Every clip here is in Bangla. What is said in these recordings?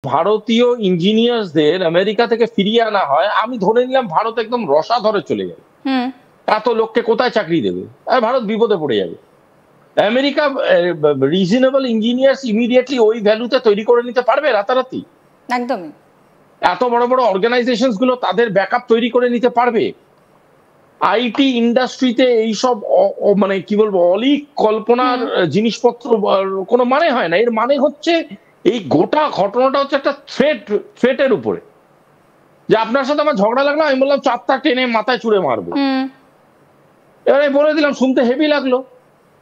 ভারতীয় ইঞ্জিনিয়ার্সদের আমেরিকা থেকে ফিরিয়ে আনা হয়, আমি ধরে নিলাম ভারত একদম রসা ধরে চলে যাবে। এত লোককে কোথায় চাকরি দেবে? ভারত বিপদে পড়ে যাবে। আমেরিকা রিজনেবল ইঞ্জিনিয়ার্স ইমিডিয়েটলি ওই ভ্যালুতে তৈরি করে নিতে পারবে রাতারাতি? একদমই। এত বড় বড় অর্গানাইজেশন গুলো তাদের ব্যাকআপ তৈরি করে নিতে পারবে? আইটি ইন্ডাস্ট্রিতে এইসব মানে কি বলবো অলিক কল্পনার জিনিসপত্র কোনো মানে হয় না। এর মানে হচ্ছে এই গোটা ঘটনাটা হচ্ছে একটা থ্রেটের উপরে, যে আপনার সাথে আমার ঝগড়া লাগলো, আমি বললাম চারটা টেনে মাথায় ছুঁড়ে মারবো। এবারে বলে দিলাম, শুনতে হেভি লাগলো,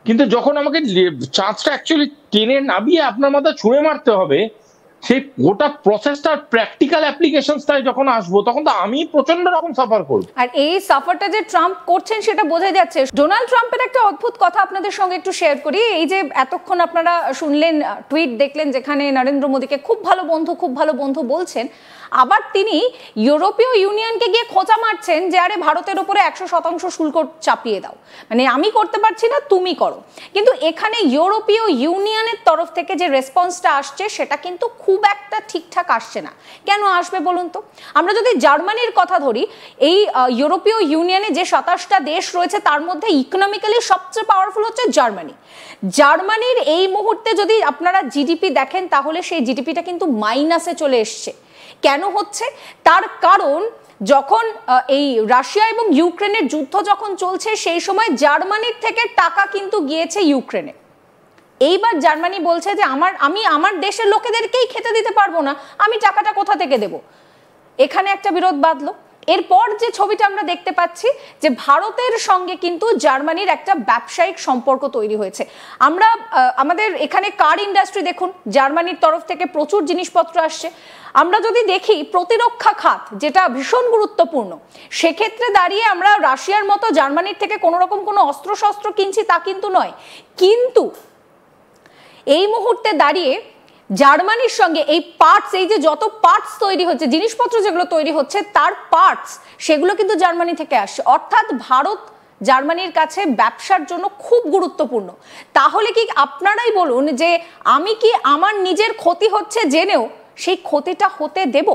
কিন্তু যখন আমাকে চাঁচটা অ্যাকচুয়ালি টেনে নামিয়ে আপনার মাথায় ছুঁড়ে মারতে হবে, সেই গোটা প্রসেসটার প্র্যাকটিক্যাল অ্যাপ্লিকেশনটাই যখন আসবো, তখন তো আমি প্রচন্ড রকম সাফার করবো। আর এই সাফারটা যে ট্রাম্প করছেন সেটা বোঝা যাচ্ছে। ডোনাল্ড ট্রাম্পের একটা অদ্ভুত কথা আপনাদের সঙ্গে একটু শেয়ার করি। এই যে এতক্ষণ আপনারা শুনলেন, টুইট দেখলেন যেখানে নরেন্দ্র মোদীকে খুব ভালো বন্ধু বলছেন, আবার তিনি ইউরোপীয় ইউনিয়নকে গিয়ে খোঁচা মারছেন যে আরে ভারতের উপরে 100% শুল্ক চাপিয়ে দাও, মানে আমি করতে পারছি না, তুমি করো। কিন্তু এখানে ইউরোপীয় ইউনিয়নের তরফ থেকে যে রেসপন্সটা আসছে সেটা কিন্তু খুব একটা ঠিকঠাক আসছে না। কেন আসবে বলুন তো? আমরা যদি জার্মানির কথা ধরি, এই ইউরোপীয় ইউনিয়নে যে 27টা দেশ রয়েছে তার মধ্যে ইকোনমিক্যালি সবচেয়ে পাওয়ারফুল হচ্ছে জার্মানি। জার্মানির এই মুহূর্তে যদি আপনারা জিডিপি দেখেন, তাহলে সেই জিডিপিটা কিন্তু মাইনাসে চলে এসছে। কেন হচ্ছে? তার কারণ যখন এই রাশিয়া এবং ইউক্রেনের যুদ্ধ যখন চলছে, সেই সময় জার্মানির থেকে টাকা কিন্তু গিয়েছে ইউক্রেনে। এইবার জার্মানি বলছে যে আমি আমার দেশের লোকেদেরকেই খেতে দিতে পারবো না, আমি টাকাটা কোথা থেকে দেব? এখানে একটা বিরোধ বাঁধলো। এরপর যে ছবিটা আমরা দেখতে পাচ্ছি, যে ভারতের সঙ্গে কিন্তু জার্মানির একটা ব্যবসায়িক সম্পর্ক তৈরি হয়েছে। আমরা আমাদের এখানে কার ইন্ডাস্ট্রি দেখুন, জার্মানির তরফ থেকে প্রচুর জিনিসপত্র আসছে। আমরা যদি দেখি প্রতিরক্ষা খাত, যেটা ভীষণ গুরুত্বপূর্ণ, সেক্ষেত্রে দাঁড়িয়ে আমরা রাশিয়ার মতো জার্মানির থেকে কোনো রকম কোনো অস্ত্রশস্ত্র কিনছি তা কিন্তু নয়। কিন্তু এই মুহূর্তে দাঁড়িয়ে জার্মানির সঙ্গে এই পার্টস, এই যে যত পার্টস তৈরি হচ্ছে, জিনিসপত্র যেগুলো তৈরি হচ্ছে তার পার্টস, সেগুলো কিন্তু জার্মানি থেকে আসছে। অর্থাৎ ভারত জার্মানির কাছে ব্যবসার জন্য খুব গুরুত্বপূর্ণ। তাহলে কি আপনারাই বলুন যে আমি কি আমার নিজের ক্ষতি হচ্ছে জেনেও সেই ক্ষতিটা হতে দেব?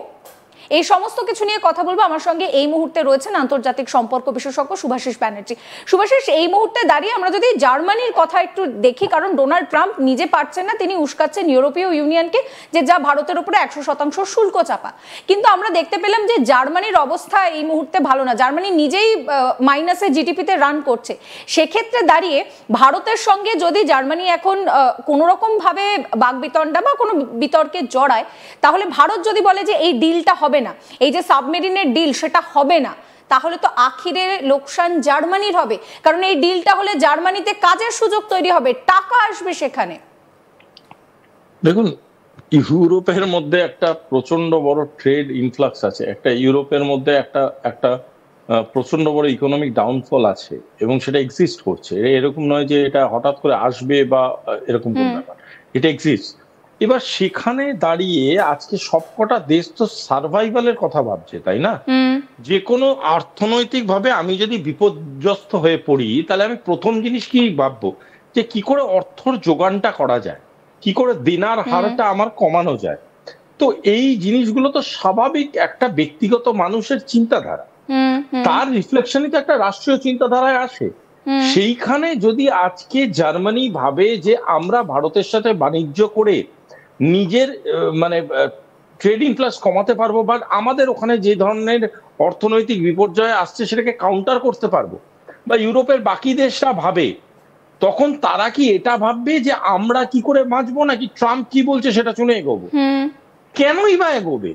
এই সমস্ত কিছু নিয়ে কথা বলবো। আমার সঙ্গে এই মুহূর্তে রয়েছেন আন্তর্জাতিক সম্পর্ক বিশেষজ্ঞ শুভাশিস ব্যানার্জি। শুভাশিস, এই মুহূর্তে দাঁড়িয়ে আমরা যদি জার্মানির কথা একটু দেখি, কারণ ডোনাল্ড ট্রাম্প নিজে পারছেন না, তিনি উস্কাচ্ছেন ইউরোপীয় ইউনিয়নকে যে যা ভারতের উপরে 100% শুল্ক চাপা। কিন্তু আমরা দেখতে পেলাম যে জার্মানির অবস্থা এই মুহূর্তে ভালো না, জার্মানি নিজেই মাইনাসে জিডিপিতে রান করছে। সেক্ষেত্রে দাঁড়িয়ে ভারতের সঙ্গে যদি জার্মানি এখন কোনো রকম ভাবে বাকবিতণ্ডা বা কোনো বিতর্কে জড়ায়, তাহলে ভারত যদি বলে যে এই ডিলটা হবে না, এই যে সাবমেরিনের ডিল সেটা হবে না, তাহলে তো আখিরে লোকসান জার্মানির হবে। কারণ এই ডিলটা হলে জার্মানিতে কাজের সুযোগ তৈরি হবে, টাকা আসবে সেখানে। দেখুন, ইউরোপের মধ্যে একটা প্রচন্ড বড় ট্রেড ইনফ্লাক্স আছে, একটা ইউরোপের মধ্যে একটা প্রচন্ড বড় ইকোনমিক ডাউনফল আছে, এবং সেটা এক্সিস্ট করছে। এরকম নয় যে এটা হঠাৎ করে আসবে বা এরকম কোন ব্যাপার, এটা এক্সিস্ট। এবার সেখানে দাঁড়িয়ে আজকে সবকটা দেশ তো সার্ভাইভালের কথা ভাবছে, তাই না? যে কোনো অর্থনৈতিক ভাবে আমি যদি বিপর্যস্ত হয়ে পড়ি, তাহলে আমি প্রথম জিনিস কি ভাববো, যে কি করে অর্থর যোগানটা করা যায়, কি করে দেনার হারটা আমার কমানো যায়। তো এই জিনিসগুলো তো স্বাভাবিক একটা ব্যক্তিগত মানুষের চিন্তাধারা, তার রিফ্লেকশনই তো একটা রাষ্ট্রীয় চিন্তাধারায় আসে। সেইখানে যদি আজকে জার্মানি ভাবে যে আমরা ভারতের সাথে বাণিজ্য করে নিজের মানে ট্রেড ইনফ্লাক্স কমাতে পারবো, বা আমাদের ওখানে যে ধরনের অর্থনৈতিক বিপর্যয় আসছে সেটাকে কাউন্টার করতে পারবো, বা ইউরোপের বাকি দেশরা ভাবে, তখন তারা কি এটা ভাববে যে আমরা কি করে বাঁচবো, নাকি ট্রাম্প কি বলছে সেটা শুনে এগোবো? কেনই বা এগোবে?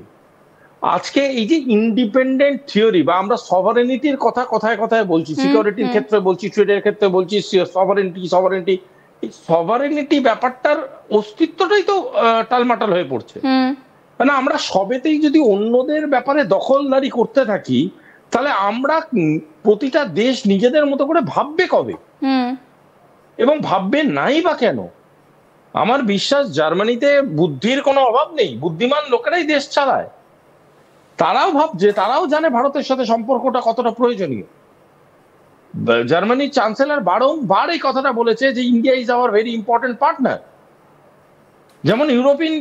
আজকে এই যে ইন্ডিপেন্ডেন্ট থিওরি, বা আমরা সভারেনিটির কথা কথায় কথায় বলছি, সিকিউরিটির ক্ষেত্রে বলছি, ট্রেডের ক্ষেত্রে বলছি, সভারেনিটি, এই সভারেনিটি ব্যাপারটার অস্তিত্বটাই তো টালমাটাল হয়ে পড়ছে। মানে আমরা সবেতেই যদি অন্যদের ব্যাপারে দখলদারি করতে থাকি, তাহলে আমরা প্রতিটা দেশ নিজেদের মতো করে ভাববে কবে, এবং ভাববে নাই বা কেন? আমার বিশ্বাস জার্মানিতে বুদ্ধির কোনো অভাব নেই, বুদ্ধিমান লোকেরাই দেশ চালায়। তারাও ভাবছে, তারাও জানে ভারতের সাথে সম্পর্কটা কতটা প্রয়োজনীয়। জার্মানির চ্যান্সেলর বারংবার এই কথাটা বলেছে যে India is our very important partner. যেমন ইউরোপিয়ান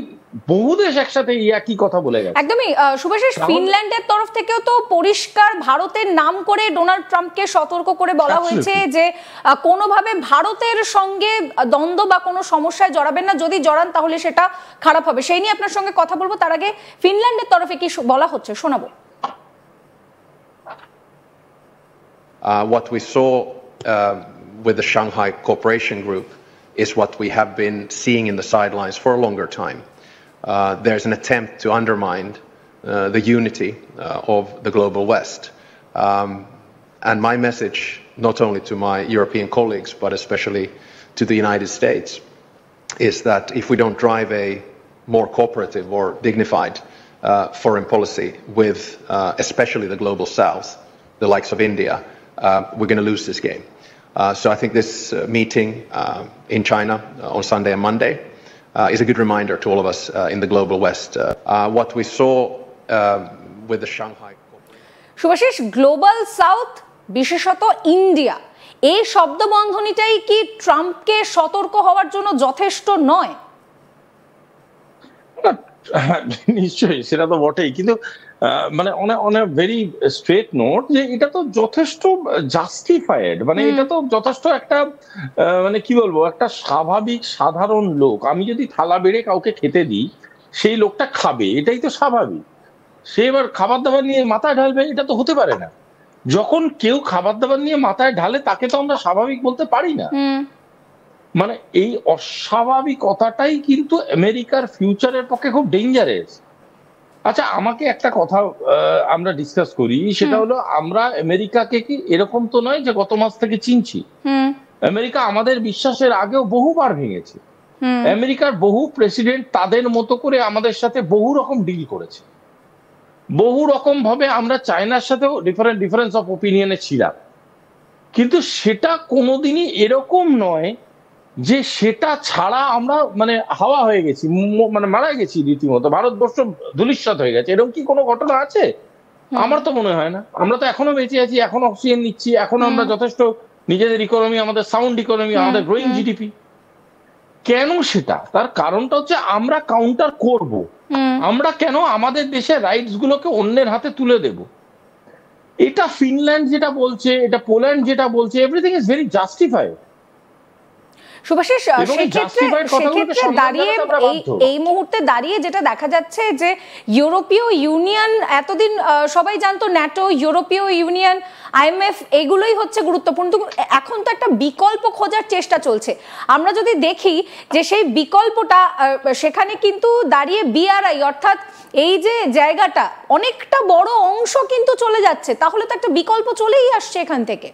বহু দেশ একসাথে এই একই কথা বলে গেছে। একদমই শুভাশিস, ফিনল্যান্ডের তরফ থেকেও তো পরিষ্কার ভারতের নাম করে ডোনাল্ড ট্রাম্পকে সতর্ক করে বলা হয়েছে যে কোনোভাবে ভারতের সঙ্গে দ্বন্দ্ব বা কোনো সমস্যায় জড়াবেন না, যদি জড়ান তাহলে সেটা খারাপ হবে। সেই নিয়ে আপনার সঙ্গে কথা বলবো, তার আগে ফিনল্যান্ডের তরফে কি বলা হচ্ছে শোনাবো। What we saw with the Shanghai Cooperation Group is what we have been seeing in the sidelines for a longer time. There's an attempt to undermine the unity of the global West. And my message, not only to my European colleagues, but especially to the United States, is that if we don't drive a more cooperative or dignified foreign policy with especially the global South, the likes of India, we're going to lose this game. So I think this meeting in China on Sunday and Monday is a good reminder to all of us in the global West. What we saw with the Shanghai Shubhashis, global south বিশেষত ইন্ডিয়া, এই শব্দবন্ধনীটাই কি ট্রাম্পকে সতর্ক হওয়ার জন্য যথেষ্ট নয়? নিশ্চয়ই, সেটা তো বটেই, কিন্তু মানে on a very straight note যে এটা তো যথেষ্ট জাস্টিফাইড, মানে এটা তো যথেষ্ট একটা মানে কি বলবো, একটা স্বাভাবিক সাধারণ লোক, আমি যদি থালা বেড়ে কাউকে খেতে দিই সেই লোকটা খাবে, এটাই তো স্বাভাবিক। সে এবার খাবার দাবার নিয়ে মাথায় ঢালবে, এটা তো হতে পারে না। যখন কেউ খাবার দাবার নিয়ে মাথায় ঢালে তাকে তো আমরা স্বাভাবিক বলতে পারি না। মানে এই অস্বাভাবিকতাটাই কিন্তু আমেরিকার ফিউচারের পক্ষে খুব ডেঞ্জারাস। আচ্ছা, আমাকে একটা কথা আমরা ডিসকাস করি, সেটা হলো আমরা আমেরিকাকে কি এরকম তো নয় যে গত মাস থেকে চিনছি। আমেরিকা আমাদের বিশ্বাসের আগেও বহুবার ভেঙেছে। আমেরিকার বহু প্রেসিডেন্ট তাদের মতো করে আমাদের সাথে বহু রকম ডিল করেছে, বহু রকম ভাবে আমরা চায়নার সাথেও ডিফারেন্স অফ ওপিনিয়নে ছিলাম, কিন্তু সেটা কোনোদিনই এরকম নয় যে সেটা ছাড়া আমরা মানে হাওয়া হয়ে গেছি, মানে মারা গেছি রীতিমতো, ভারতবর্ষ ধূলিসাৎ হয়ে গেছে। এরকম কি কোনো ঘটনা আছে? আমার তো মনে হয় না। আমরা তো এখনো বেঁচে আছি, এখনো অক্সিজেন নিচ্ছি, এখনো আমরা যথেষ্ট নিজেদের ইকোনমি, আমাদের সাউন্ড ইকোনমি, আমাদের গ্রোয়িং জিডিপি। কেন সেটা? তার কারণটা হচ্ছে আমরা কাউন্টার করব। আমরা কেন আমাদের দেশের রাইটস গুলোকে অন্যের হাতে তুলে দেব? এটা ফিনল্যান্ড যেটা বলছে, এটা পোল্যান্ড যেটা বলছে, everything is very justified. Shubhashis, সেক্ষেত্রে দাঁড়িয়ে এই মুহূর্তে দাঁড়িয়ে যেটা দেখা যাচ্ছে যে ইউরোপীয় ইউনিয়ন, এতদিন সবাই জানতো ন্যাটো, ইউরোপীয় ইউনিয়ন, IMF, এগুলোই হচ্ছে গুরুত্বপূর্ণ। এখন তো একটা বিকল্প খোঁজার চেষ্টা চলছে। আমরা যদি দেখি যে সেই বিকল্পটা, সেখানে কিন্তু দাঁড়িয়ে BRI, অর্থাৎ এই যে জায়গাটা অনেকটা বড় অংশ কিন্তু চলে যাচ্ছে, তাহলে তো একটা বিকল্প চলেই আসছে এখান থেকে।